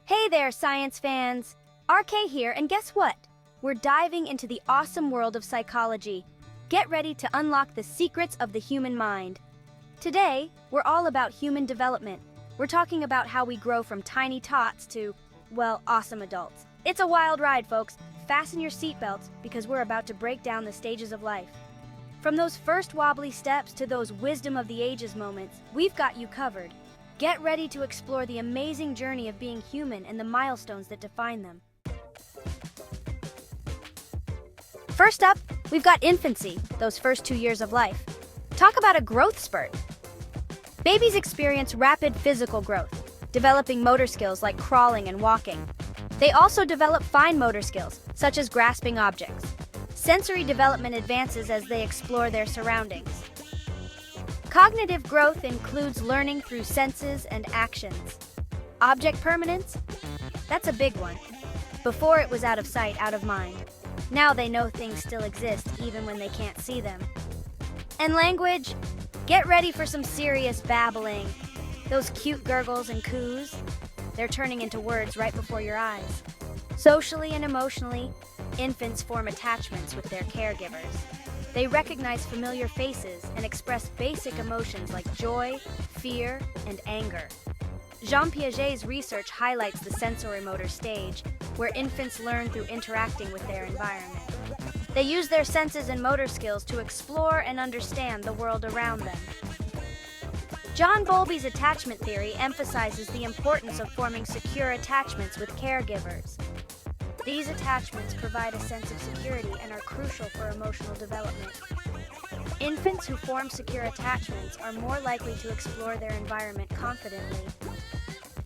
Hey there, science fans! RK here, and guess what? We're diving into the awesome world of psychology. Get ready to unlock the secrets of the human mind. Today, we're all about human development. We're talking about how we grow from tiny tots to, well, awesome adults. It's a wild ride, folks. Fasten your seatbelts because we're about to break down the stages of life. From those first wobbly steps to those wisdom of the ages moments, we've got you covered. Get ready to explore the amazing journey of being human and the milestones that define them. First up, we've got infancy, those first 2 years of life. Talk about a growth spurt. Babies experience rapid physical growth, developing motor skills like crawling and walking. They also develop fine motor skills, such as grasping objects. Sensory development advances as they explore their surroundings. Cognitive growth includes learning through senses and actions. Object permanence? That's a big one. Before it was out of sight, out of mind. Now they know things still exist even when they can't see them. And language? Get ready for some serious babbling. Those cute gurgles and coos, they're turning into words right before your eyes. Socially and emotionally, infants form attachments with their caregivers. They recognize familiar faces and express basic emotions like joy, fear, and anger. Jean Piaget's research highlights the sensorimotor stage, where infants learn through interacting with their environment. They use their senses and motor skills to explore and understand the world around them. John Bowlby's attachment theory emphasizes the importance of forming secure attachments with caregivers. These attachments provide a sense of security and are crucial for emotional development. Infants who form secure attachments are more likely to explore their environment confidently.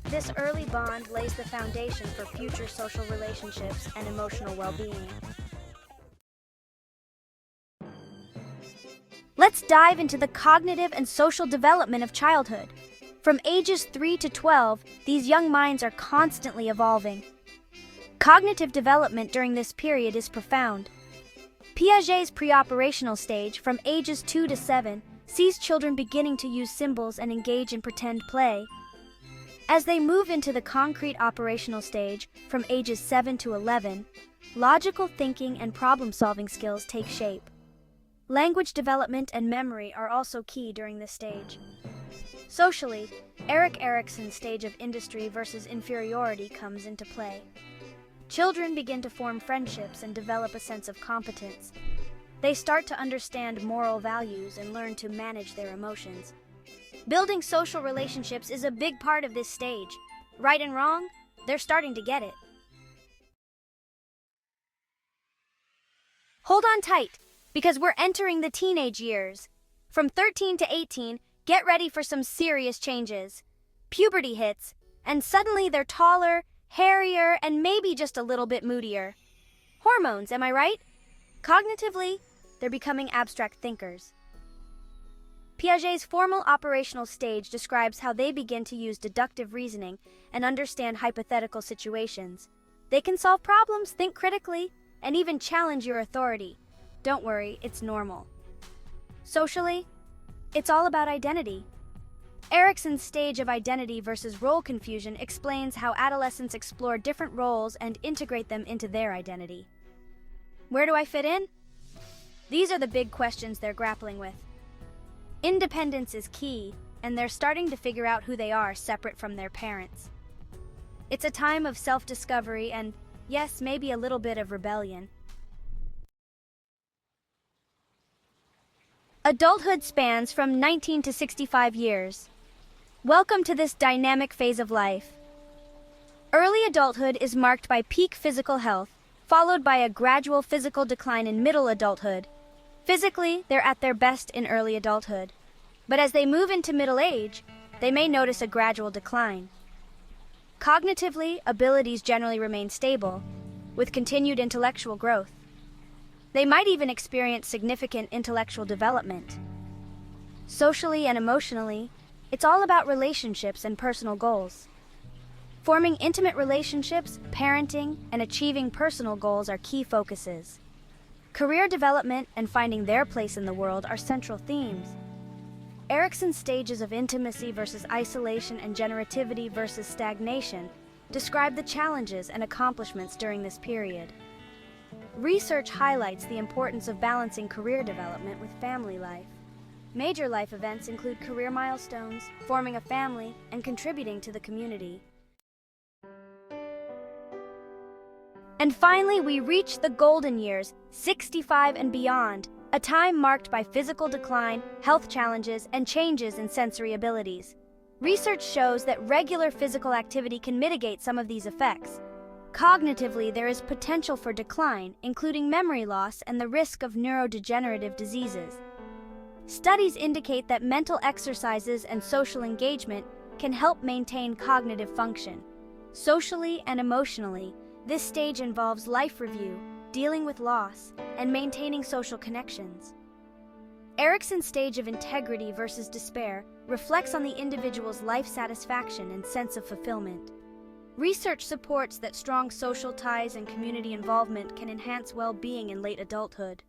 This early bond lays the foundation for future social relationships and emotional well-being. Let's dive into the cognitive and social development of childhood. From ages 3 to 12, these young minds are constantly evolving. Cognitive development during this period is profound. Piaget's pre-operational stage, from ages 2 to 7, sees children beginning to use symbols and engage in pretend play. As they move into the concrete operational stage, from ages 7 to 11, logical thinking and problem-solving skills take shape. Language development and memory are also key during this stage. Socially, Erikson's stage of industry versus inferiority comes into play. Children begin to form friendships and develop a sense of competence. They start to understand moral values and learn to manage their emotions. Building social relationships is a big part of this stage. Right and wrong, they're starting to get it. Hold on tight, because we're entering the teenage years. From 13 to 18, get ready for some serious changes. Puberty hits, and suddenly they're taller, hairier, and maybe just a little bit moodier. Hormones, am I right? Cognitively, they're becoming abstract thinkers. Piaget's formal operational stage describes how they begin to use deductive reasoning and understand hypothetical situations. They can solve problems, think critically, and even challenge your authority. Don't worry, it's normal. Socially, it's all about identity. Erikson's stage of identity versus role confusion explains how adolescents explore different roles and integrate them into their identity. Where do I fit in? These are the big questions they're grappling with. Independence is key, and they're starting to figure out who they are separate from their parents. It's a time of self-discovery and, yes, maybe a little bit of rebellion. Adulthood spans from 19 to 65 years. Welcome to this dynamic phase of life. Early adulthood is marked by peak physical health, followed by a gradual physical decline in middle adulthood. Physically, they're at their best in early adulthood. But as they move into middle age, they may notice a gradual decline. Cognitively, abilities generally remain stable, with continued intellectual growth. They might even experience significant intellectual development. Socially and emotionally, it's all about relationships and personal goals. Forming intimate relationships, parenting, and achieving personal goals are key focuses. Career development and finding their place in the world are central themes. Erikson's stages of intimacy versus isolation and generativity versus stagnation describe the challenges and accomplishments during this period. Research highlights the importance of balancing career development with family life. Major life events include career milestones, forming a family, and contributing to the community. And finally, we reach the golden years, 65 and beyond, a time marked by physical decline, health challenges, and changes in sensory abilities. Research shows that regular physical activity can mitigate some of these effects. Cognitively, there is potential for decline, including memory loss and the risk of neurodegenerative diseases. Studies indicate that mental exercises and social engagement can help maintain cognitive function. Socially and emotionally, this stage involves life review, dealing with loss, and maintaining social connections. Erikson's stage of integrity versus despair reflects on the individual's life satisfaction and sense of fulfillment. Research supports that strong social ties and community involvement can enhance well-being in late adulthood.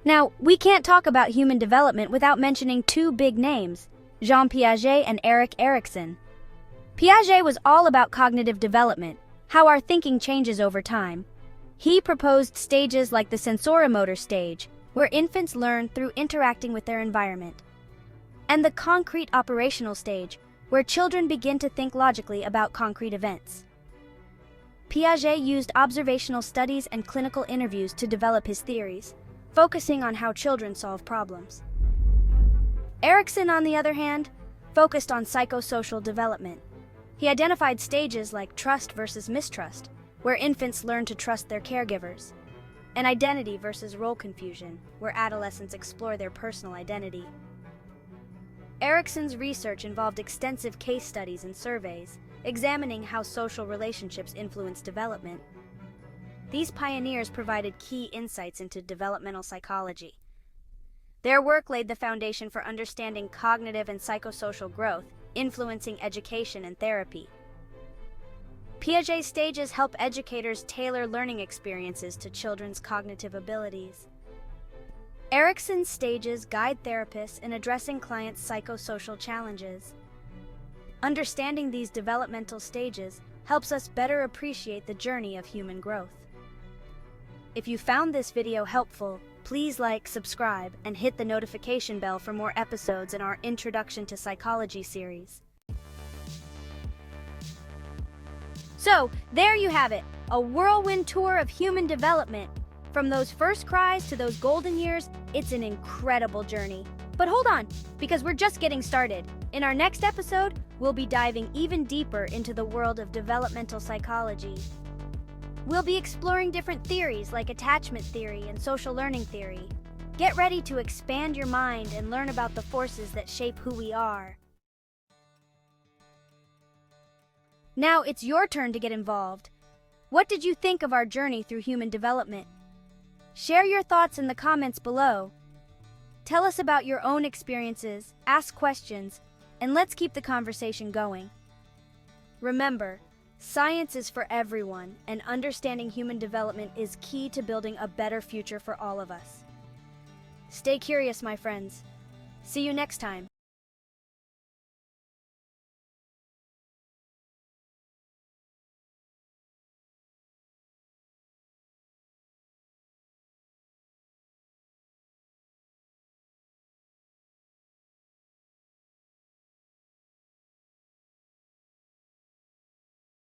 Now, we can't talk about human development without mentioning two big names, Jean Piaget and Erik Erikson. Piaget was all about cognitive development, how our thinking changes over time. He proposed stages like the sensoromotor stage, where infants learn through interacting with their environment, and the concrete operational stage, where children begin to think logically about concrete events. Piaget used observational studies and clinical interviews to develop his theories, focusing on how children solve problems. Erikson, on the other hand, focused on psychosocial development. He identified stages like trust versus mistrust, where infants learn to trust their caregivers, and identity versus role confusion, where adolescents explore their personal identity. Erikson's research involved extensive case studies and surveys, examining how social relationships influence development. These pioneers provided key insights into developmental psychology. Their work laid the foundation for understanding cognitive and psychosocial growth, influencing education and therapy. Piaget's stages help educators tailor learning experiences to children's cognitive abilities. Erikson's stages guide therapists in addressing clients' psychosocial challenges. Understanding these developmental stages helps us better appreciate the journey of human growth. If you found this video helpful, please like, subscribe, and hit the notification bell for more episodes in our Introduction to Psychology series. So, there you have it, a whirlwind tour of human development. From those first cries to those golden years, it's an incredible journey. But hold on, because we're just getting started. In our next episode, we'll be diving even deeper into the world of developmental psychology. We'll be exploring different theories like attachment theory and social learning theory. Get ready to expand your mind and learn about the forces that shape who we are. Now it's your turn to get involved. What did you think of our journey through human development? Share your thoughts in the comments below. Tell us about your own experiences, ask questions, and let's keep the conversation going. Remember, science is for everyone, and understanding human development is key to building a better future for all of us. Stay curious, my friends. See you next time.